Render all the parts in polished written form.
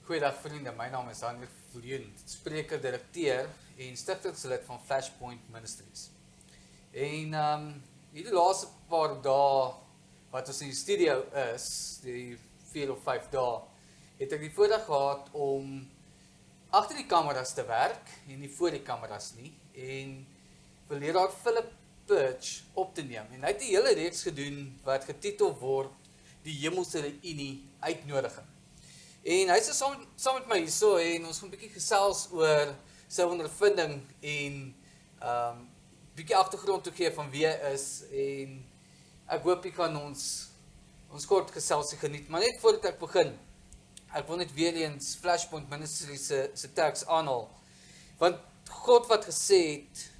Goeiedag vriende, my naam is Hendrik Viljoen, spreker, direkteur en stigtingslid van Flashpoint Ministries. En hierdie laaste paar dae wat ons in die studio is, die 4 of 5 dae, het ek die voorreg gehad om agter die kameras te werk en nie voor die kameras nie, en vir leraar Philip Perch op te neem. En hy het 'n hele reeks gedoen wat getitel word Die Hemelse Unie Uitnodiging. En hy is saam met my hierso en ons gaan 'n bietjie gesels oor sy ondervinding en bietjie agtergrond toe gee van wie hy is, en ek hoop jy kan ons kort geselsie geniet. Maar net voordat ek begin, ek wil net weer eens Flashpoint Ministries se teks aanhaal, want God wat gesê het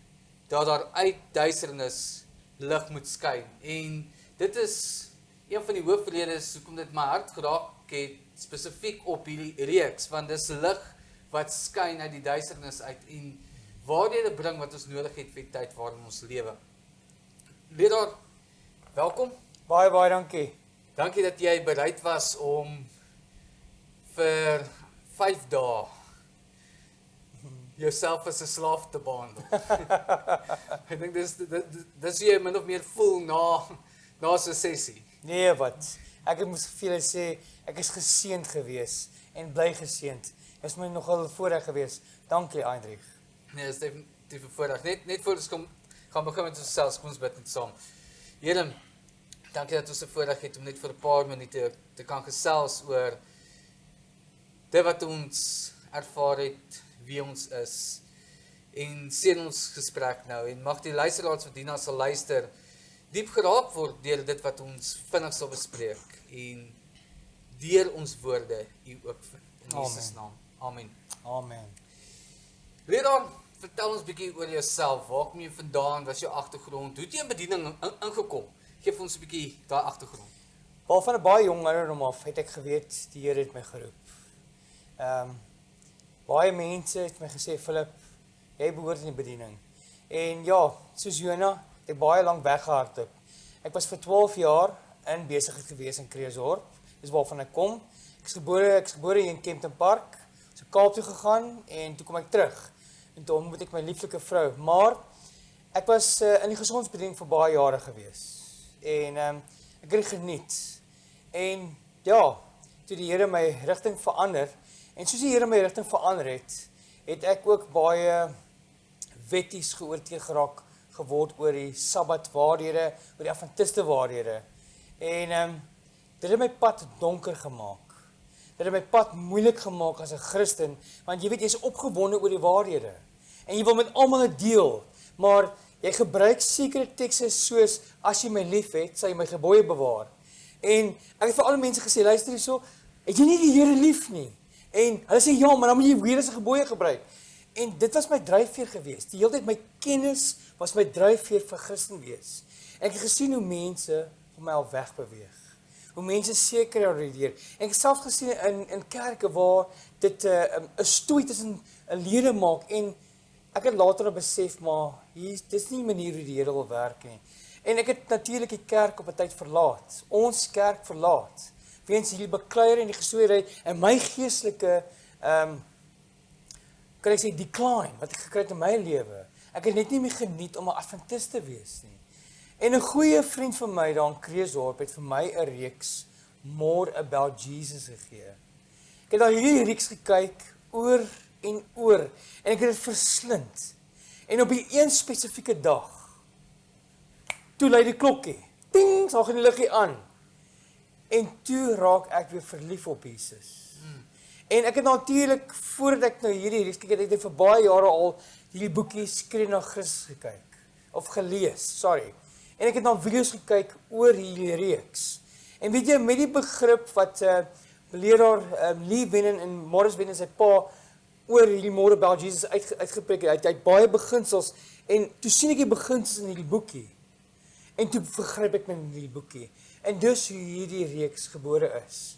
dat daar uit duisternis lig moet skyn, en dit is een van die hoofredes hoekom dit my hart geraak het, spesifiek op hierdie reeks, want dis lig wat skyn uit die duisternis uit en waardeur bring wat ons nodig het vir die tyd waarin ons lewe. Leraar, welkom. Baie dankie. Dankie dat jy bereid was om vir 5 dae jouself as 'n slaaf te behandel. Ek dink dis jy min of meer voel na so 'n sessie. Nee, wat? Ek moes vir julle sê, ek is geseënd gewees en bly geseënd. Dit is my nogal voorreg gewees. Dankie, Hendrik. Nee, dit is definitief 'n voorreg. Net voor ons gaan begin met ons selfs, kom ons bid net saam. Here, dankie dat ons 'n voorreg het om net vir 'n paar minute te kan gesels oor dit wat ons ervaar het, wie ons is, en seën ons gesprek nou, en mag die luisteraars wat hierna sal luister, diep geraak word deur dit wat ons vinnig sal bespreek, en deur ons woorde u ook vind. In Jesus naam. Amen. Amen. Leraar, vertel ons bietjie oor jouself. Waar kom jy vandaan? Wat is jou agtergrond? Hoe het jy in bediening ingekom? Geef ons 'n bietjie daai agtergrond. Al van 'n baie jong ouderdom af het ek geweet die Here het my geroep. Baie mense het my gesê, Philip, jy behoort in die bediening. En ja, soos Jonah, het ek baie lank weggehardloop. Ek was vir 12 jaar in besigheid gewees in Kreeusdorp. Dis waarvan ek kom. Ek is gebore hier in Kempton Park. So Kaap toe gegaan en toe kom ek terug. En toe ontmoet ek my lieflike vrou. Maar ek was in die gesondheidsbediening vir baie jare gewees. En ek het dit geniet. En ja, toe die Here my rigting verander, en soos die Here my rigting verander het ek ook baie wetties geoortree geraak geword oor die Sabbat waarhede, oor die Adventiste waarhede. En dit het my pad donker gemaak. Dit het my pad moeilik gemaak as 'n Christen, want jy weet, jy is opgewonde oor die waarhede. En jy wil met almal dit deel, maar jy gebruik sekere tekste soos, as jy my lief het, sal jy my gebooie bewaar. En ek het vir alle mense gesê, luister hierso, het jy nie die Here lief nie? En hulle sê, ja, maar dan moet jy weer as 'n gebooie gebruik. En dit was my dryfveer gewees. Die hele tyd my kennis was my dryfveer vir Christen wees. En ek het gesien hoe mense van my al wegbeweeg. Hoe mense seker reageer. En ek het self gesien in kerke waar dit 'n stoei tussen 'n lede maak, en ek het later besef, maar dis nie die manier hoe die Here wil werk nie. En ek het natuurlik die kerk op 'n tyd verlaat. Ons kerk verlaat. Weens hierdie bekleier en die gesoeierheid en my geestelike kan ek sê decline wat ek gekry het in my lewe. Ek het net nie meer geniet om 'n Adventist te wees nie. En 'n goeie vriend van my daar in Kreeusdorp het vir my 'n reeks More About Jesus gegee. Ek het al hierdie reeks gekyk oor en oor, en ek het dit verslind. En op die een spesifieke dag, toe lui die klokkie, ting, so gaan die liggie aan. En toe raak ek weer verlief op Jesus. En ek het natuurlik, voordat ek nou hierdie reeks kyk, het ek vir baie jare al hierdie boekie Skree na Christus gekyk, of gelees, sorry. En ek het na video's gekyk oor hierdie reeks. En weet jy, met die begrip wat leraar Lee Vennen en Morris Vennen sy pa oor hierdie More About Jesus uitgepreek het, hy het baie beginsels, en toe sien ek die beginsels in hierdie boekie. En toe vergryp ek my in hierdie boekie. En dus hoe hierdie reeks gebore is.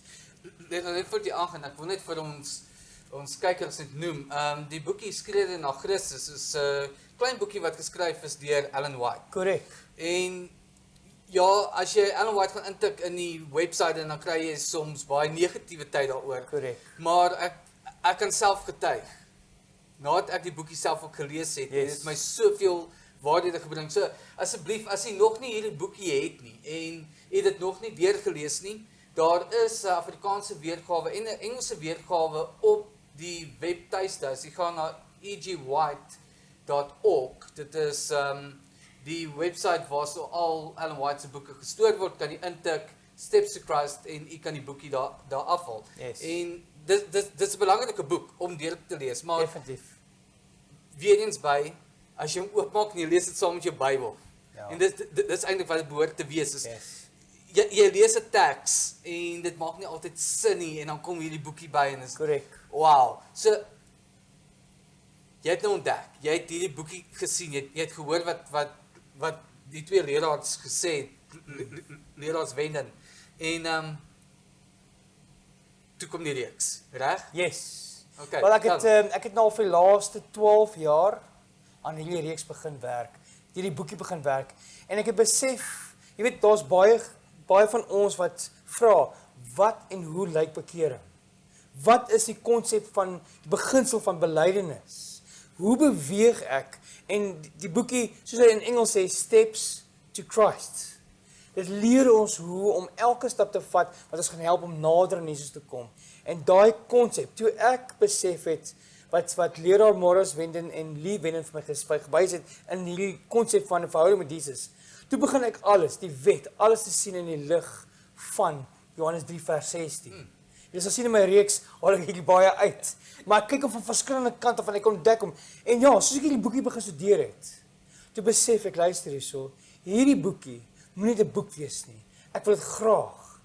Net voor die aangaan, ek wil net vir ons kykers net noem, die boekie Skree na Christus is 'n klein boekie wat geskryf is deur Ellen White. Korrek. En Ja, as jy Ellen White gaan intik in die website en dan kry jy soms baie negativiteit daaroor. Korrek. Maar ek kan self getuig. Nadat ek die boekie self ook gelees het, Yes. het dit my soveel waardeur gebring. So asseblief, as jy nog nie hierdie boekie het nie en het dit nog nie deurgelees nie, daar is 'n Afrikaanse weergawe en 'n Engelse weergawe op die webtuiste. As jy gaan na egwhite.org, dit is die website waar so al Ellen White se boeke gestoor word, kan jy intik Steps to Christ en jy kan die boekie daar afhaal. Yes. En dit is 'n belangrike boek om deur te lees, maar Definitief. weer eens by, as jy hom oopmaak en jy lees dit saam met jou Bybel. Ja. En dit is eintlik wat dit behoort te wees. Is, Yes. jy lees 'n teks en dit maak nie altyd sin nie en dan kom hierdie boekie by en is Korrek. wow. So jy het nou ontdek, jy het hierdie boekie gesien, jy het gehoor wat die twee leraars gesê het, leraars Wenden. En toe kom die reeks, reg? Yes. Okay, Wel ek het nou al vir die laaste 12 jaar aan hierdie reeks begin werk. Hierdie boekie begin werk en ek het besef, jy weet daar's baie van ons wat vra, wat en hoe lyk bekering? Wat is die konsep van die beginsel van belydenis? Hoe beweeg ek? En die boekie, soos hy in Engels sê, Steps to Christ. Dit leer ons hoe om elke stap te vat wat ons gaan help om nader aan Jesus te kom. En daai konsep, toe ek besef het wat leraar Morris Wenden en Lee Wenden vir my gewys het in hierdie konsep van 'n verhouding met Jesus, toe begin ek alles, die wet, alles te sien in die lig van Johannes 3 vers 16. Jy sal sien in my reeks, haal ek hierdie baie uit. Maar ek kyk hom van verskillende kante van ek ontdek hom. En ja, soos ek hierdie boekie begin studeer het, toe besef ek, luister hierso, hierdie boekie moenie net 'n boek wees nie. Ek wil dit graag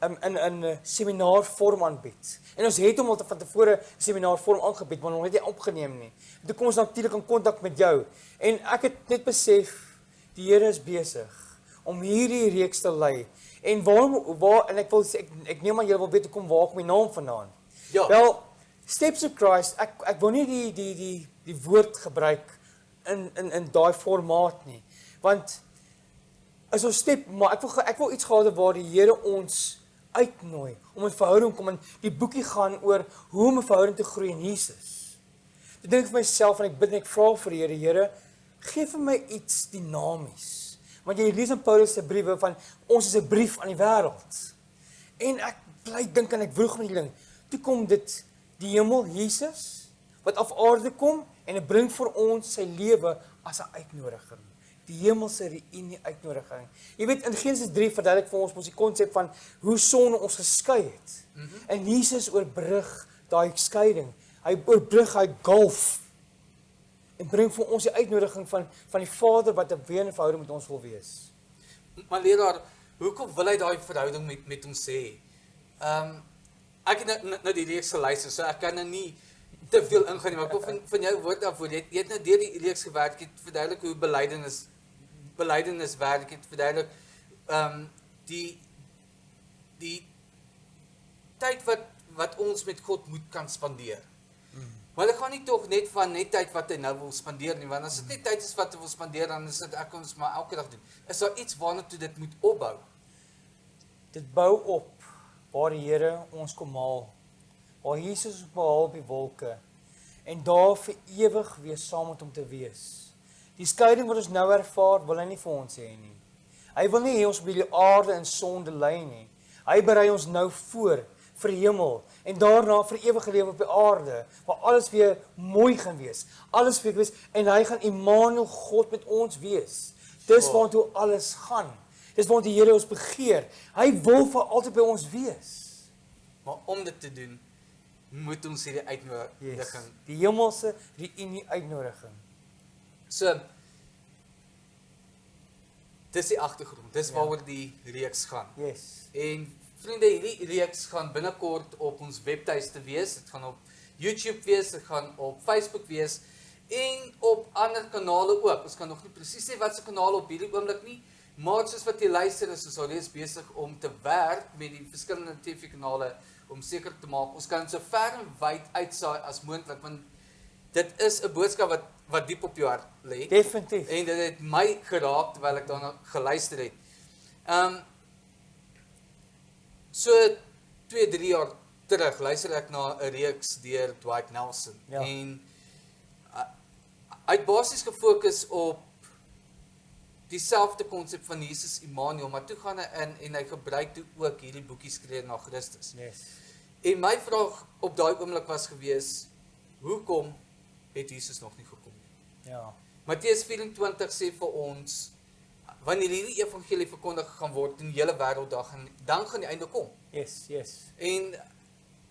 in 'n seminaarvorm aanbied. En ons het hom al van tevore 'n seminaarvorm aangebied, maar nog net nie opgeneem nie. En toe kom ons natuurlik in kontak met jou. En ek het net besef, die Here is besig om hierdie reeks te lei. En en ek wil sê, ek neem aan julle wil weet hoekom waar kom die naam vandaan. Ja. Wel, Steps of Christ, ek wil nie die woord gebruik in daai formaat nie. Want as ons step, maar ek wil iets gehad waar die Here ons uitnooi om 'n verhouding kom en die boekie gaan oor hoe om 'n verhouding te groei in Jesus. Ek dink vir myself en ek bid en ek vra vir die Here, gee vir my iets dinamies. Want jy lees in Paulus se briewe van ons is 'n brief aan die wêreld. En ek bly dink en ek woeg met die ding. Toe kom dit die hemel, Jesus, wat af aarde kom en dit bring vir ons sy lewe as 'n uitnodiging. Die hemelse reunie uitnodiging. Jy weet in Genesis 3 verduidelik vir ons die konsep van hoe sonde ons geskei het. En Jesus oorbrug daai skeiding. Hy oorbrug hy gulf en bring vir ons die uitnodiging van die Vader wat 'n weer 'n verhouding met ons wil wees. Maar leraar, hoekom wil hy daai verhouding met ons hê? Ek het nou die reeks geluister, so ek kan nou nie te veel ingaan nie, maar ek wil van jou woord daarvoor. Jy het nou deur die reeks gewerk, jy het verduidelik hoe belydenis werk, jy het verduidelik die tyd wat ons met God moet kan spandeer. Maar dit gaan nie tog net van net tyd wat hy nou wil spandeer nie, want as dit net tyd is wat hy wil spandeer, dan is dit ek ons maar elke dag doen. Is daar iets waarna toe dit moet opbou? Dit bou op waar die Here ons kom haal. Waar Jesus ons behaal op die wolke en daar vir ewig weer saam met hom te wees. Die skeiding wat ons nou ervaar, wil hy nie vir ons hê nie. Hy wil nie hê ons op hierdie aarde in sonde lê nie. Hy berei ons nou voor vir die hemel en daarna vir ewige lewe op die aarde, waar alles weer mooi gaan wees. Alles weer wees en hy gaan Immanuel, God met ons wees. Dis waartoe alles gaan. Dis waartoe die Here ons begeer. Hy wil vir altyd by ons wees. Maar om dit te doen, moet ons hierdie uitnodiging. Yes. Die hemelse reunie uitnodiging. So, dis die agtergrond. Dis waaroor die reeks gaan. Yes. En vriende, hierdie reeks gaan binnekort op ons webtuiste wees. Dit gaan op YouTube wees, dit gaan op Facebook wees en op ander kanale ook. Ons kan nog nie presies sê wat se kanale op hierdie oomblik nie, maar soos wat jy luister, is ons alreeds besig om te werk met die verskillende TV-kanale om seker te maak ons kan so ver en wyd uitsaai as moontlik, want dit is 'n boodskap wat diep op jou hart lê. Definitief. En dit het my geraak terwyl ek daarna geluister het. So 2-3 jaar terug luister ek na 'n reeks deur Dwight Nelson Ja. en hy het basies gefokus op dieselfde konsep van Jesus Immanuel, maar toe gaan hy in en hy gebruik toe ook hierdie boekie Skree na Christus. Yes. En my vraag op daai oomblik was gewees, hoekom het Jesus nog nie gekom nie? Ja. Matteus 24 sê vir ons, wanneer hierdie evangelie verkondig gaan word in die hele wêreld, dan gaan die einde kom. Yes, yes. En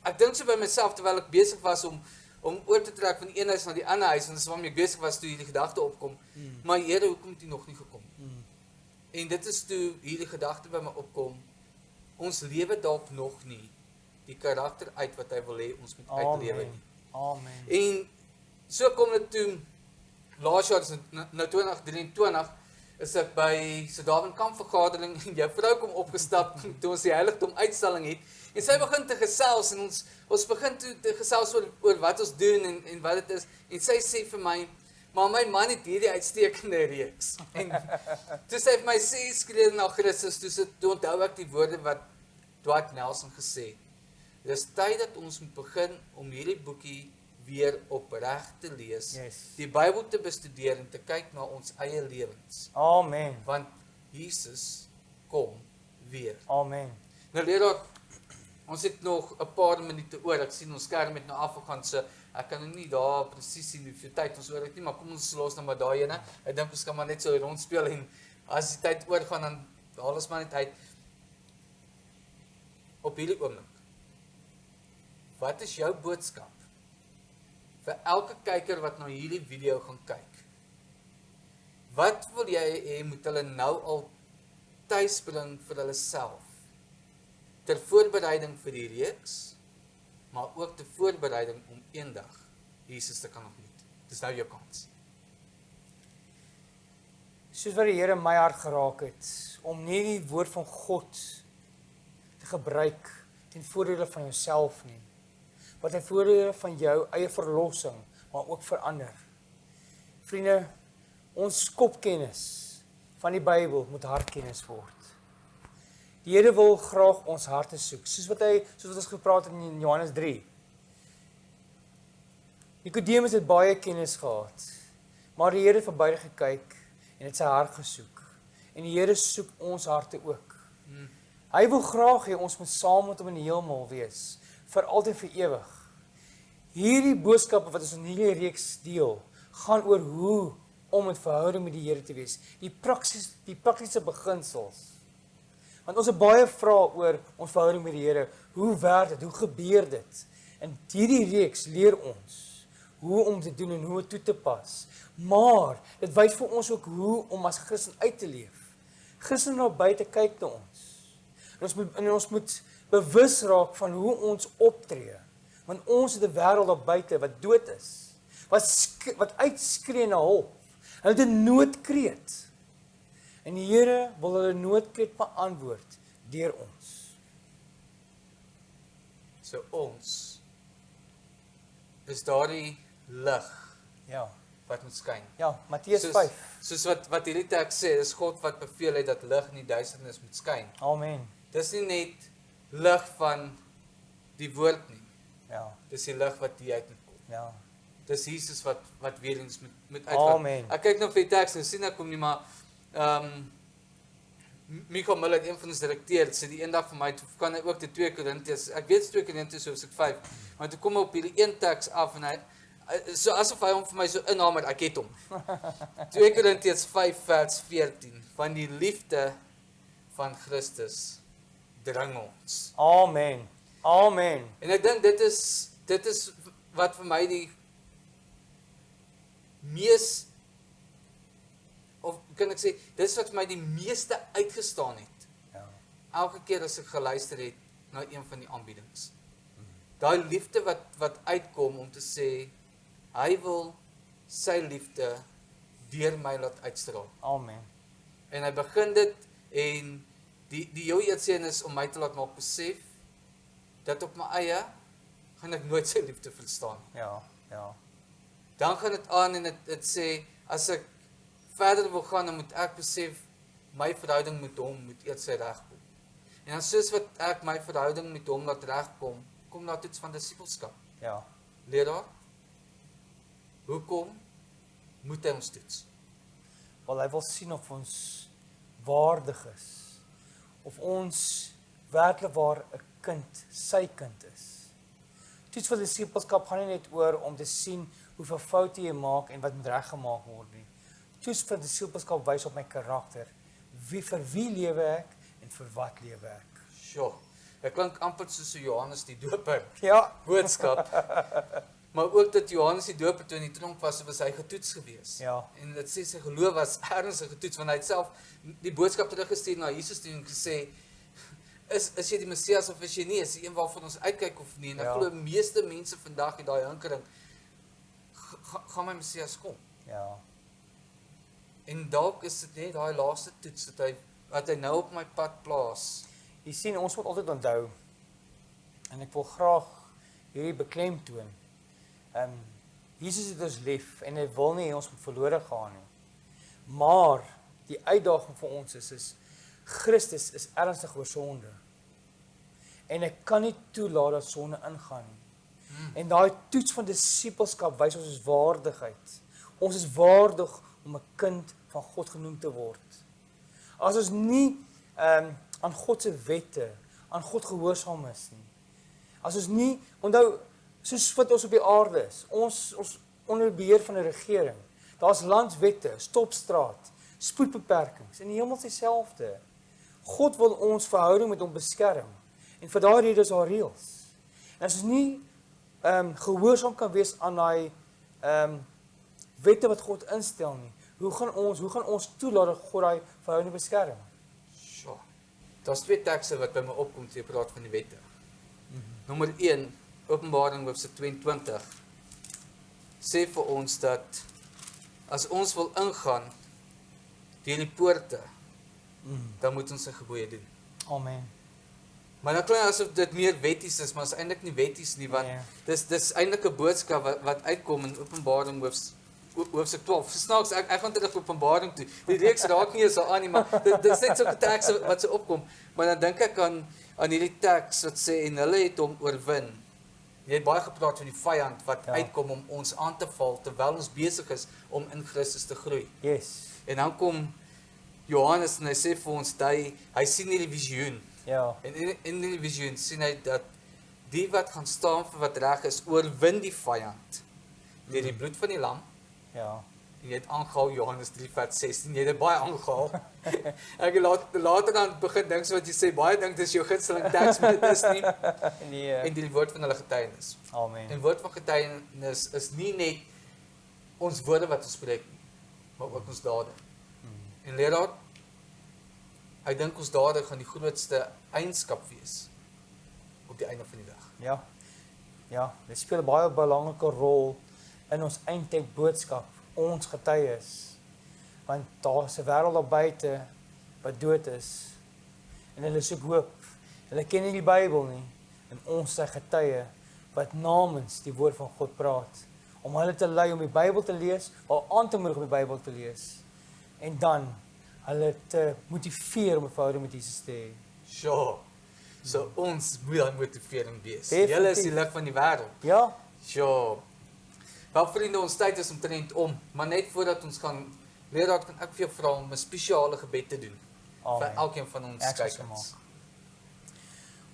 ek dink so by myself, terwyl ek besig was om oor te trek van die een huis na die ander huis, en dis waarmee ek besig was toe hierdie gedagte opkom, maar Here, hoekom het U nog nie gekom? En dit is toe hierdie gedagte by my opkom, ons lewe dalk nog nie die karakter uit wat hy wil hê ons moet uitlewe nie. Amen. En so kom dit toe, laas jaar, nou 2023, is ek by se Darwin kampvergadering en jou vrou kom opgestap toe ons die heiligdom uitstalling het. En sy begin te gesels en ons begin toe te gesels oor wat ons doen en wat dit is. En sy sê vir my, maar my man het hierdie uitstekende reeks. En toe sy vir my sê, skree na Christus, toe onthou ek die woorde wat Dwight Nelson gesê het. Dit is tyd dat ons moet begin om hierdie boekie weer opreg te lees, Yes. die Bybel te bestudeer en te kyk na ons eie lewens. Amen. Want Jesus kom weer. Amen. Nou leraar, ons het nog 'n paar minute oor. Ek sien ons skerm het nou afgegaan, so ek kan nou nie daar presies sien hoeveel tyd ons oor het nie, maar kom ons los nou maar daai ene. Ek dink ons kan maar net so rondspeel en as die tyd oorgaan dan haal ons maar net uit. Op hierdie oomblik. Wat is jou boodskap vir elke kyker wat na hierdie video gaan kyk? Wat wil jy hê moet hulle nou al tuisbring vir hulle self? Ter voorbereiding vir die reeks, maar ook ter voorbereiding om eendag Jesus te kan ontmoet. Dis nou jou kans. Soos wat die Here my hart geraak het, om nie die woord van God te gebruik ten voordele van jouself nie, wat hy voordele van jou eie verlossing, maar ook verander. Vriende, ons kopkennis van die Bybel moet hartkennis word. Die Here wil graag ons harte soek, soos wat ons gepraat het in Johannes 3. Nikodemus het baie kennis gehad, maar die Here het verby gekyk en het sy hart gesoek. En die Here soek ons harte ook. Hy wil graag hê ons moet saam met hom in die hemel wees, vir altyd vir ewig. Hierdie boodskappe wat ons in hierdie reeks deel, gaan oor hoe om in verhouding met die Here te wees, die praktiese beginsels. Want ons het baie vrae oor ons verhouding met die Here, hoe werk dit, hoe gebeur dit? En hierdie reeks leer ons hoe om te doen en hoe dit toe te pas. Maar dit wys vir ons ook hoe om as Christen uit te leef. Christen na buite kyk na ons. En ons moet bewus raak van hoe ons optree. Want ons het 'n wêreld daar buite wat dood is. Wat uitskree na hulp. Hulle het 'n noodkreet. En die Here wil hulle noodkreet beantwoord deur ons. So ons is daardie lig Ja. wat moet skyn. Ja, Matteus 5. Soos wat hierdie teks sê, dis God wat beveel het dat lig in die duisternis moet skyn. Amen. Dis nie net lig van die woord nie. Ja. Dis die lig wat hier uit moet kom. Ja. Dis Jesus wat weer eens moet uitgaan. Amen. Ek kyk nou vir die teks en sien ek kom nie, maar Michael Miller, een van ons direkteurs, sê die eendag vir my, toe kan hy ook die 2 Korintiërs, ek weet 2 Korintiërs hoofstuk 5, maar toe kom hy op hierdie een teks af en hy, so asof hy hom vir my so inhamer, ek het hom. 2 Korintiërs 5 vers 14, van die liefde van Christus dring ons. Amen. Amen. En ek dink dit is wat vir my die mees, of kan ek sê, dit is wat vir my die meeste uitgestaan het. Ja. Elke keer as ek geluister het na een van die aanbiedings. Daai liefde wat uitkom om te sê, hy wil sy liefde deur my laat uitstraal. Amen. En hy begin dit en die heel eerste een is om my te laat maak besef dat op my eie gaan ek nooit sy liefde verstaan. Ja. Ja. Dan gaan dit aan en dit sê as ek verder wil gaan, dan moet ek besef my verhouding met hom moet eers sy reg kom. En dan soos wat ek my verhouding met hom laat regkom, kom daar toets van disipelskap. Ja. Leraar, hoekom moet hy ons toets? Want hy wil sien of ons waardig is. Of ons werklik waar 'n kind, sy kind is. Toets van disipelskap gaan nie net oor om te sien hoeveel foute jy maak en wat moet reggemaak word nie. Toets van disipelskap wys op my karakter. Vir wie lewe ek en vir wat lewe ek? Sjoe, dit klink amper soos 'n Johannes die Doper Ja, boodskap. Maar ook dat Johannes die Doper toe in die tronk was hy getoets gewees. Ja. En dit sê sy geloof was ernstig getoets, want hy het self die boodskap teruggestuur na Jesus toe en gesê, is jy die Messias of is jy nie? Is jy een waarvan ons uitkyk of nie? En ek Ja. glo meeste mense vandag het daai hinkering, gaan my Messias kom? ja, En dalk is dit net daai laaste toets wat hy nou op my pad plaas. jy sien, ons moet altyd onthou, en ek wil graag hierdie beklemtoon, Jesus het ons lief, en hy wil nie hê ons moet verlore gaan nie. Maar, die uitdaging vir ons is Christus is ernstig oor sonde. En ek kan nie toelaat dat sonde ingaan nie. En daai toets van disipelskap wys ons is waardigheid. Ons is waardig om 'n kind van God genoem te word. As ons nie aan God se wette, aan God gehoorsaam is nie. As ons nie, onthou, soos wat ons op die aarde is, ons onder beheer van 'n regering. Daar's landswette, stopstraat, spoedbeperkings, en die hemel is dieselfde. God wil ons verhouding met hom beskerm, en vir daardie rede is daar reëls. En as ons nie gehoorsaam kan wees aan daai wette wat God instel nie, hoe gaan ons toelaat dat God daai verhouding beskerm? Sjoe. Daar's 2 tekste wat by my opkom toe jy praat van die wette. Nommer 1, Openbaring hoofstuk 22, sê vir ons dat as ons wil ingaan deur die poorte, dan moet ons sy gebooie doen. Amen. Maar dan klink asof dit meer wetties is, maar is eintlik nie wetties nie, want Nee. dis eintlik 'n boodskap wat uitkom in Openbaring hoofstuk 12. Snaaks, ek gaan terug Openbaring toe. Die reeks raak nie eens aan nie, maar dit is net so 'n teks wat so opkom. Maar dan dink ek aan hierdie teks wat sê en hulle het hom oorwin. Jy het baie gepraat van die vyand wat uitkom om ons aan te val terwyl ons besig is om in Christus te groei. Yes. En dan kom Johannes en hy sê vir ons hy sien hierdie visioen. Ja. En in die visioen sien hy dat die wat gaan staan vir wat reg is, oorwin die vyand deur die bloed van die lam. Ja. En jy het aangehaal Johannes 3:16, jy het dit baie aangehaal. Ek het later dan begin dink so wat jy sê, baie dink dis jou gunsteling teks, maar dit is nie. Nee. En die woord van hulle getuienis. Amen. En woord van getuienis is nie net ons woorde wat ons spreek nie, maar ook ons dade. En leraar, ek dink ons dade gaan die grootste eienskap wees op die einde van die dag. Ja. Ja, dit speel 'n baie belangrike rol in ons eindtyd boodskap, ons getuies. Want daar's 'n wêreld daar buite wat dood is. En hulle soek hoop. Hulle ken nie die Bybel nie. En ons is getuie wat namens die woord van God praat, om hulle te lei om die Bybel te lees, of aan te moedig om die Bybel te lees. En dan hulle te motiveer om 'n verhouding met Jesus te hê. Sure. So ons moet dan motivering wees. Definitief. Julle is die lig van die wêreld. Ja, Sure. Wel vriende, ons tyd is omtrent om, maar net voordat ons gaan leraar, kan ek vir jou vra om 'n spesiale gebed te doen vir amen. elkeen van ons Ek sal so kykers. maak.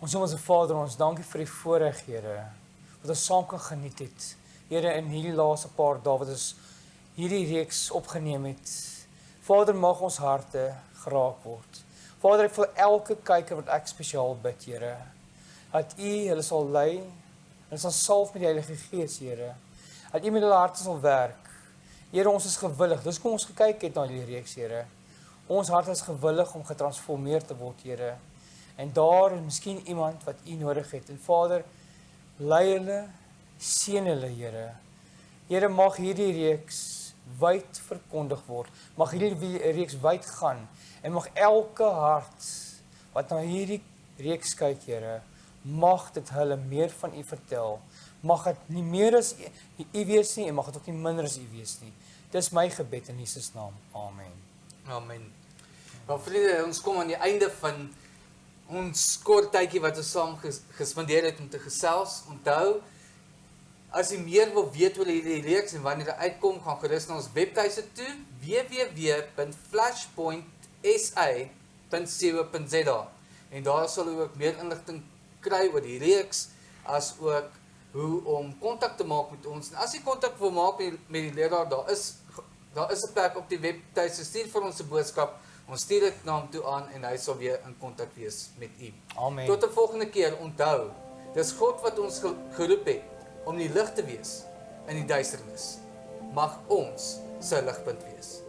Ons Hemelse Vader, ons dankie vir die voorreg, Here, wat ons saam kan geniet het. Here, in hierdie laaste paar dae wat ons hierdie reeks opgeneem het. Vader, mag ons harte geraak word. Vader, ek vir elke kyker wat ek spesiaal bid, Here, dat U hulle sal lei, hulle sal salf met die Heilige Gees, Here. Dat U met hulle harte sal werk. Here, ons is gewillig. Dis kom ons gekyk het na hierdie reeks, Here. Ons hart is gewillig om getransformeer te word, Here. En daar is miskien iemand wat U nodig het. En Vader, lei hulle, seën hulle, Here. Here, mag hierdie reeks wyd verkondig word. Mag hierdie reeks wyd gaan. En mag elke hart wat na hierdie reeks kyk, Here, mag dit hulle meer van U vertel. Mag dit nie meer as U wees nie en mag dit ook nie minder as U wees nie. Dis my gebed in Jesus naam. Amen. Amen. Maar vriende, ons kom aan die einde van ons kort tydjie wat ons saam gespandeer het om te gesels. Onthou, as jy meer wil weet oor hierdie reeks en wanneer dit uitkom, gaan gerus na ons webtuiste toe, www.flashpointsa.co.za. En daar sal u ook meer inligting kry oor die reeks, as ook hoe om kontak te maak met ons. En as jy kontak wil maak met die leraar, daar is 'n plek op die webtuiste, stuur vir ons 'n boodskap. Ons stuur dit na hom toe aan en hy sal weer in kontak wees met u. Amen. Tot 'n volgende keer, onthou, dis God wat ons geroep het om die lig te wees in die duisternis. Mag ons sy ligpunt wees.